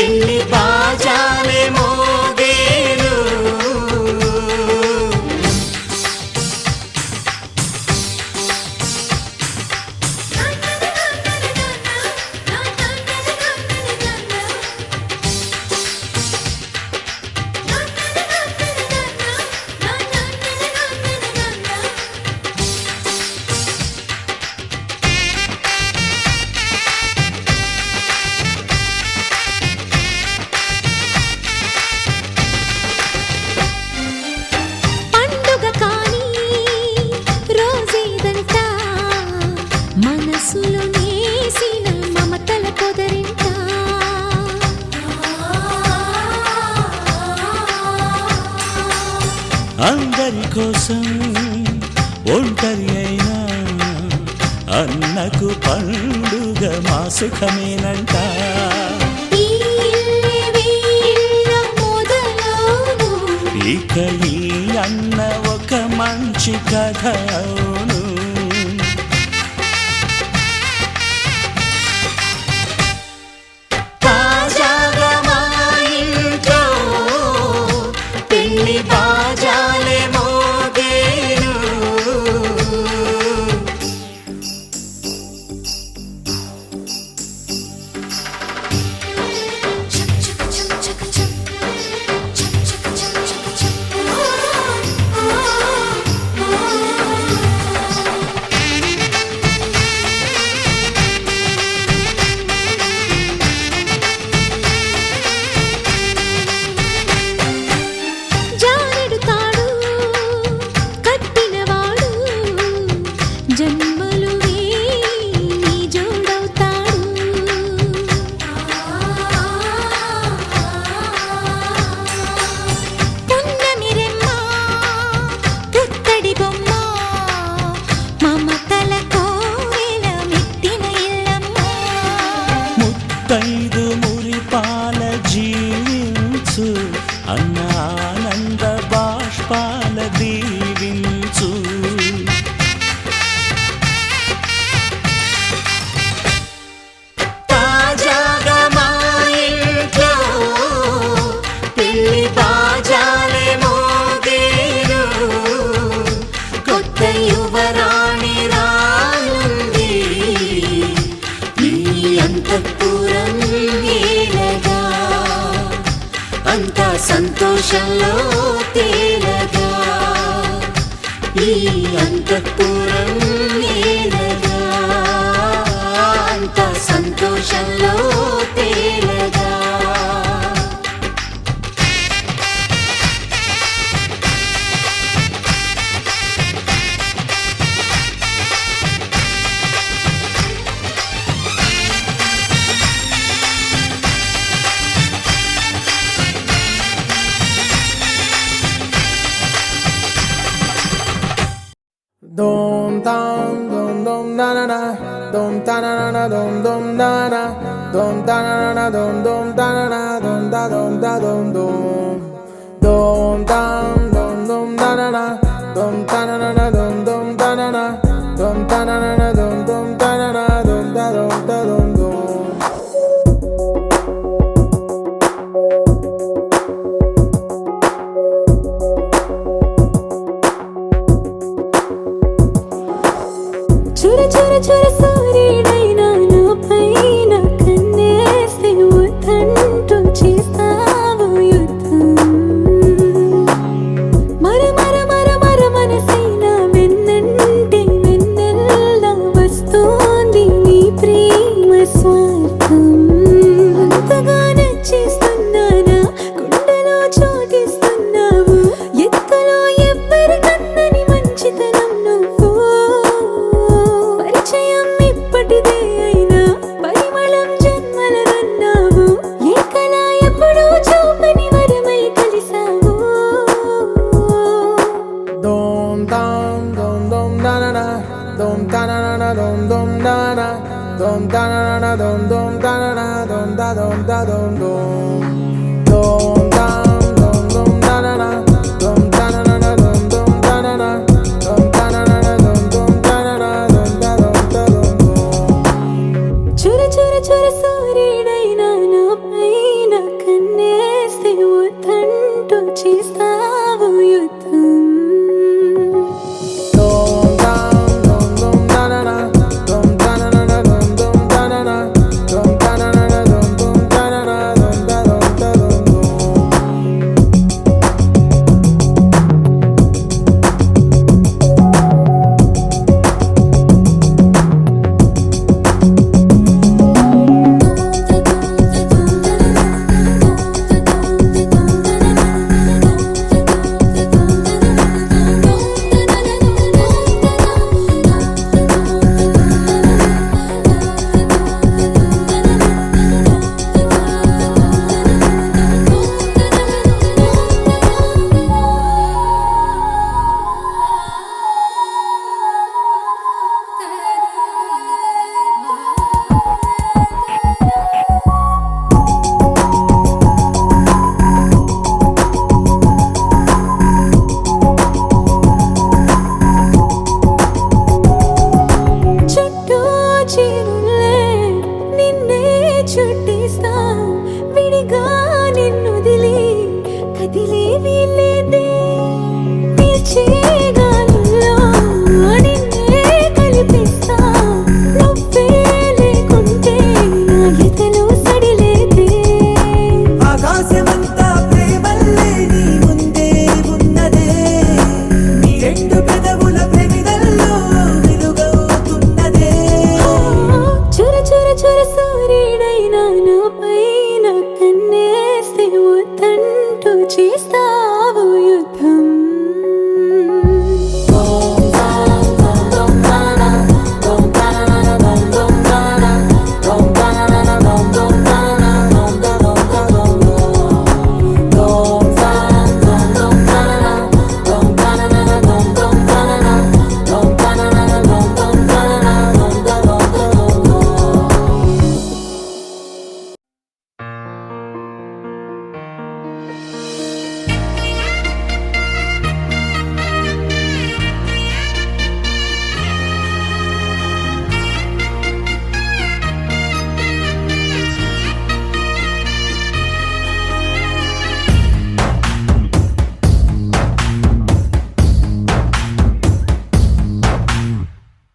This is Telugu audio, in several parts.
పెళ్లి బాజాలే మోగేను అందరి కోసం ఒంటరి అయినా అన్నకు పండుగ మా సుఖమేనంట ఇక ఈ అన్న ఒక మంచి కథ అవును తాజాగా మా ఇంట్లో పెళ్లి బాజాలే మోగేను ముత్తైదు మురిపాల జీవించు అన్న ఆనంద బాష్పాల దీవించు తాజాగా మా ఇంట్లో పెళ్లి బాజాలే మోగేను కొత్త యువరాణి రానుంది అంతఃపురం ఏలగా అంతా సంతోషంలో తేలగా ఈ అంతఃపురం ఏలగా అంతా సంతోషంలో తేలగా Dom dum dum dum na na na dom ta na na na dom dom na na dom ta na na na dom dom ta na na dom da dom da dom dom dom dum dum dum na na na dom ta na na na dom dom ta na na dom ta na na na dom dom ta na na dom da dom da dom dom chura chura chura సూర్యుడైనా నా పైన కన్నేస్తే వద్దంటూ చేస్తావు యుద్ధం మర మర మర మర మనసైన వెన్నంటే వెన్నెల్లా వస్తోంది నీ ప్రేమ స్వార్థం అంతగా నచ్చేస్తున్నానా గుండెలో చోటిస్తున్నావు ఎక్కలో ఎవ్వరికన్నని మంచితనం నువ్వు ఇప్పటిదే అయినా పరిమళం జన్మలదన్నావు ఏ కళ ఎప్పుడూ చూపని వరమై కలిసావు dom dum dom dom na na na dom ta na na na dom dom na na dom ta na na na dom dom ta na na dom da dom da dom dom dom dum dom dom na na na dom ta na na na dom dom ta na na dom ta na na na dom dom ta na na dom da dom da dom dom chura chura chura సూర్యుడైనా నా పైన చూస్తా విడిగా నిన్నొదిలి కదిలే వీలేదే పిలిచే గాలుల్లో నిన్నే కలిపిస్తా నువ్వే లేకుంటే నా ఎదలో సడిలేదే ఆకాశమంతా ప్రేమల్లే నీ ముందే ఉన్నదే నీ రెండు పెదవుల పెదవుల్లో వెలుగవుతున్నదే చుర చుర చుర సూర్యుడైనా నా పైన కన్నేస్తే వద్దంటూ చేస్తావు యుద్ధం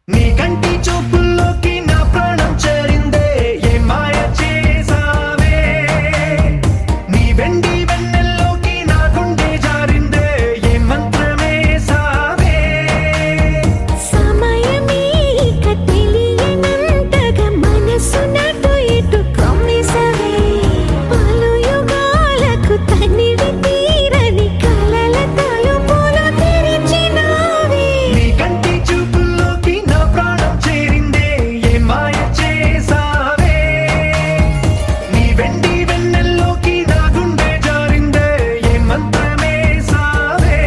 నీ కంటి చూపుల్లోకి నా ప్రాణం చేరిందే ఏ మాయ చేసావే నీ వెండి వెన్నెల్లోకి నా గుండె జారిందే ఏ మంత్రమేసావే సమయమే ఇక తెలియనంతగా మనసు నాటు ఇటు కమ్మేసవే పలు యుగాలకు తనివి తీరని కలల తలుపులు తెరిచినావే నీ కంటి చూపుల్లోకి నా ప్రాణం చేరిందే ఏ మాయ చేసావే నీ వెండి వెన్నెల్లోకి నా గుండె జారిందే ఏ మంత్రమేసావే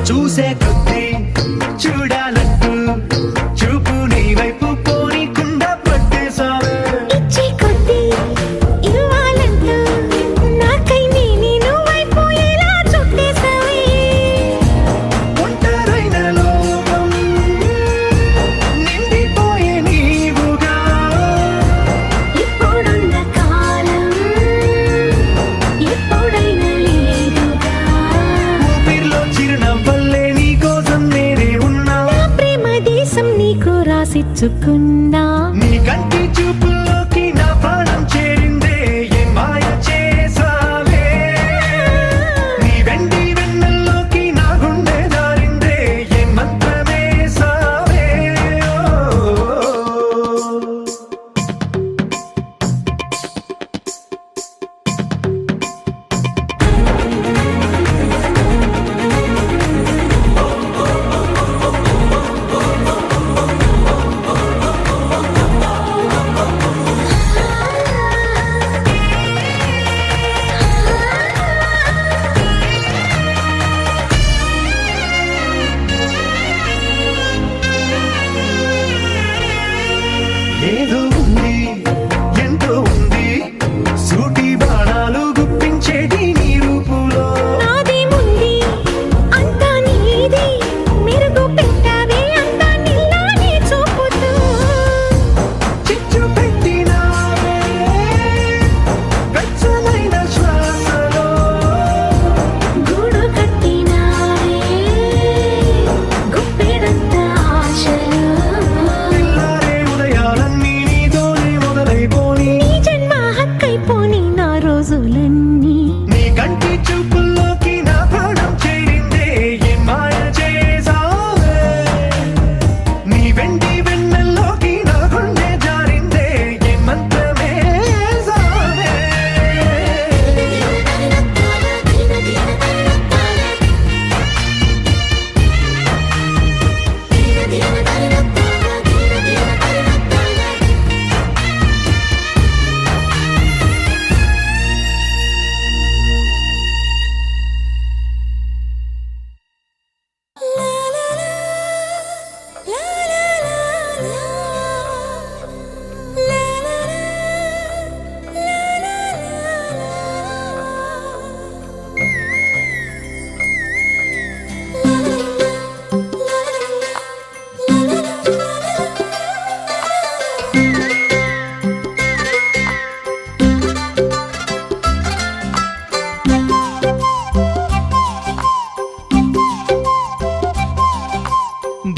చూసే కొద్దీ చూడాలంటూ చూపు నీ వైపు పోనీకుండా పట్టేశావే ఇచ్చే కొద్దీ ఇవ్వాలంటూ నాకై నేను అయిపోయేలా చుట్టేసావే ఒంటరైన లోకం నిండిపోయే నీవుగా ఇప్పుడున్న కాలం ఎప్పుడైనా లేదుగా ఊపిరిలో చిరునవ్వల్లే నీ కోసం నేనే ఉన్నా నా ప్రేమ దేశం నీకు రాసిచ్చుకున్నా నీ కంటి చూపుల్లోకి నా ప్రాణం చేరిందే ఏ మాయ చేసావే నీ వెండి వెన్నెల్లోకి నా గుండె జారిందే ఏ మంత్రమేసావే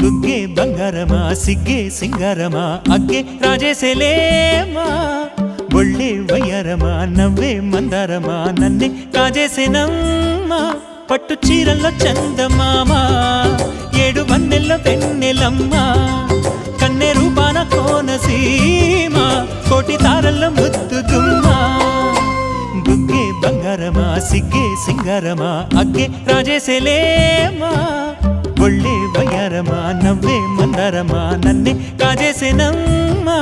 బుగ్గే బంగారమా సిగ్గే సింగారమా అగ్గే రాజేసేలేమా ఒళ్ళే వయ్యారమా నవ్వే మందారమా నన్నే కాజేసేనమ్మా పట్టు చీరల్లో చందమామా ఏడు వన్నెల్లో వెన్నెలమ్మా కన్నె రూపాన కోనసీమ కోటి తారల్లో ముద్దుగుమ్మా బుగ్గే బంగారమా సిగ్గే సింగారమా అగ్గే రాజేసేలేమా ఒళ్ళే వయ్యారమా నవ్వే మందారమా నన్నే కాజేసేనమ్మా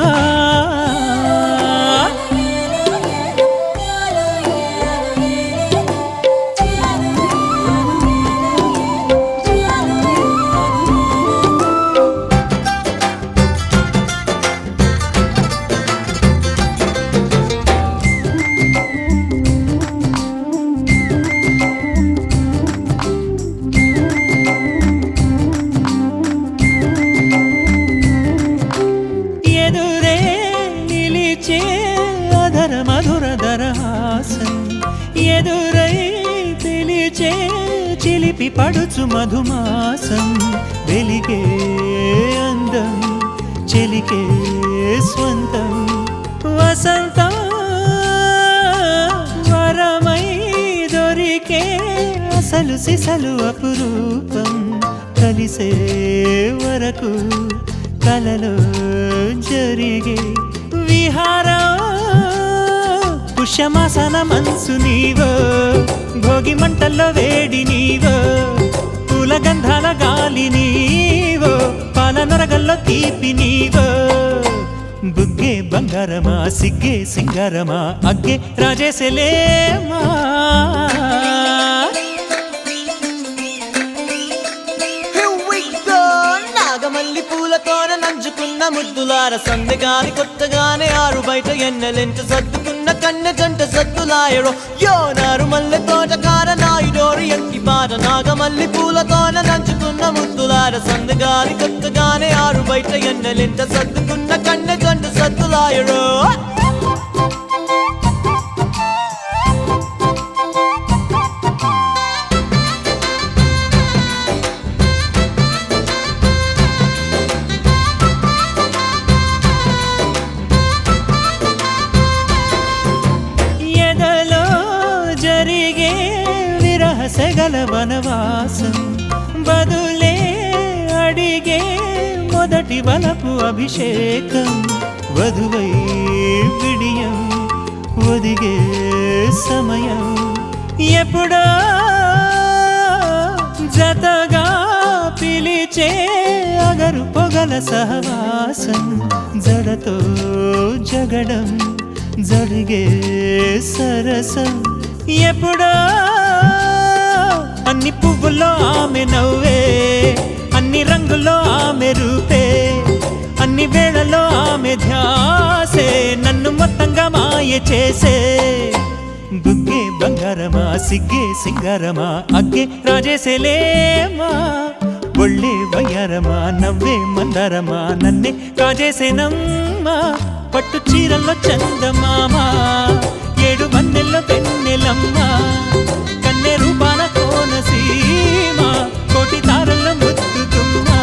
ఎదురే నిలిచే అధర మధుర దరహాసం ఎదురై పిలిచే చిలిపి పడుచు మధుమాసం వెలిగే అందం చెలికే స్వంతం వసంతం వరమై దొరికే అసలు సిసలు అపురూపం కలిసే వరకు కలలో జరిగే విహారం పుష్యమాసన మనసు నీవో భోగి మంటల్లో వేడి నీవో పూల గంధాల గాలి నీవో పాల నరగల్లో తీపి నీవో బుగ్గే బంగారమా సిగ్గే సింగారమా అగ్గే రాజేసేలేమా నాగమల్లి పూలతోన నంచుకున్న ముద్దులార సందెగాని కొత్తగానే ఆరు బయట ఎన్నెలెంట సర్దుకున్న కన్నె జంట సద్దులాయరో యో నారు మల్లె తోటకార నాయుడోరి ఎంకి పాట నాగమల్లి పూలతోన నంచుకున్న ముద్దులార సందెగాని కొత్తగానే ఆరు బయట ఎన్నెలెంట సర్దుకున్న కన్నె జంట సద్దులాయరో సెగల వనవాసం బదులే అడిగే మొదటి వలపు అభిషేకం వధువై విడియం ఒదిగే సమయం ఎప్పుడో జతగా పిలిచే అగరు పొగల సహవాసం జడతో జగడం జరిగే సరసం ఎప్పుడో అన్ని పువ్వుల్లో ఆమె నవ్వే అన్ని రంగుల్లో ఆమె రూపే అన్ని వేళల్లో ఆమె ధ్యాసే నన్ను మొత్తంగా మాయ చేసే బుగ్గే బంగారమా సిగ్గే సింగారమా అగ్గే రాజేసేలేమా ఒళ్ళే వయ్యారమా నవ్వే మందారమా నన్నే కాజేసేనమ్మా పట్టు చీరల్లో చందమామా ఏడు వన్నెల్లో వెన్నెలమ్మా కన్నె రూపాన కోనసీమ కోటి తారల్లో ముద్దుగుమ్మా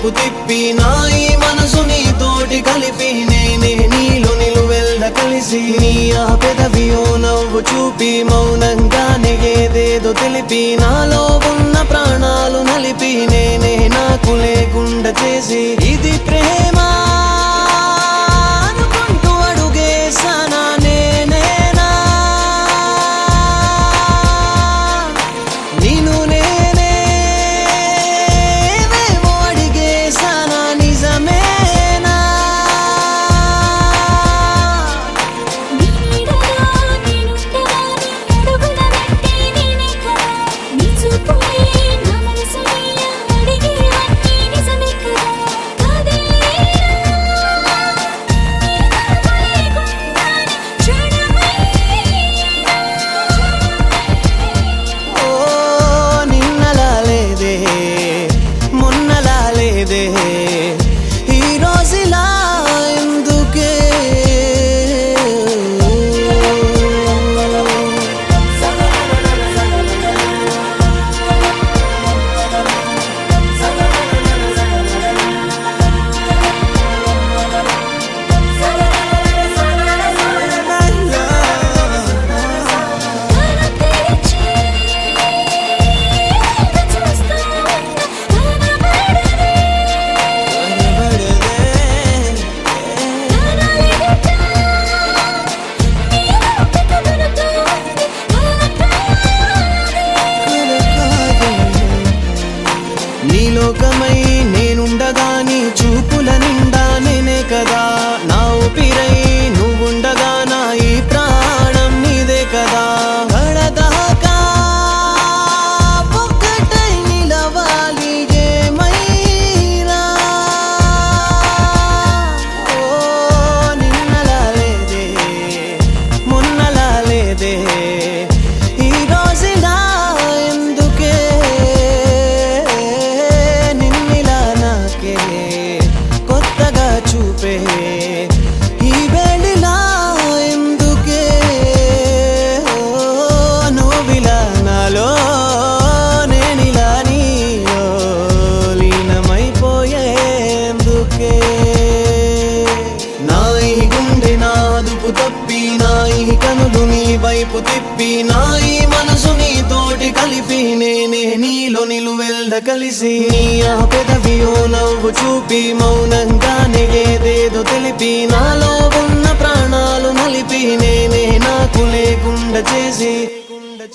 వైపు తిప్పి నా ఈ మనసు నీతోటి కలిపి నేనే నీలో నిలువెల్ల కలిసి నీ ఆ పెదవి ఓ నవ్వు చూపి మౌనంగానే ఏదేదో తెలిపి నాలో ఉన్న ప్రాణాలు నలిపి నేనే నాకు లేకుండా చేసి ఇది ప్రేమ అనుకుంటూ అడుగేసానా నేనేనా నేను నేనేమో అడిగేసానా నిజమేనా నీ నీడలో నేనుండగా నీ అడుగుల వెంటే నేనే కదా నీ చూపులే నా మనసుని అడిగేవన్నీ నిజమే కదా ఓ నిన్నలా లేదే మొన్నలా లేదే ఈ రోజులా ఎందుకే నీలోకమై నేనుండగా నీ చూపుల నిండా నేనే కదా నా ఊపిరై నువ్వుండగా నా ఈ ప్రాణం నీదే కదా గడదాకా ఒక్కటై నిలవాలి ఏమైనా ఓ నిన్నలా లేదే మొన్నలా లేదే ఈ రోజులా ఎందుకే నిన్నిలా నాకే కొత్తగా చూపే ఈ వేళలా ఎందుకే ఓ నువ్విలా నాలో నేనిలా నీలో లీనమైపోయేందుకే నా ఈ గుండె నాదుపు తప్పి నా ఈ కనులు నీ వైపు తిప్పి నా ఈ మనసు నీతోటి కలిపి నేనే నీలో నిలువెల్ల కలిసి నీ ఆ పెదవి ఓ నవ్వు చూపి మౌనంగానే ఏదేదో తెలిపి నాలో ఉన్న ప్రాణాలు నలిపి నేనే నాకు లేకుండా చేసి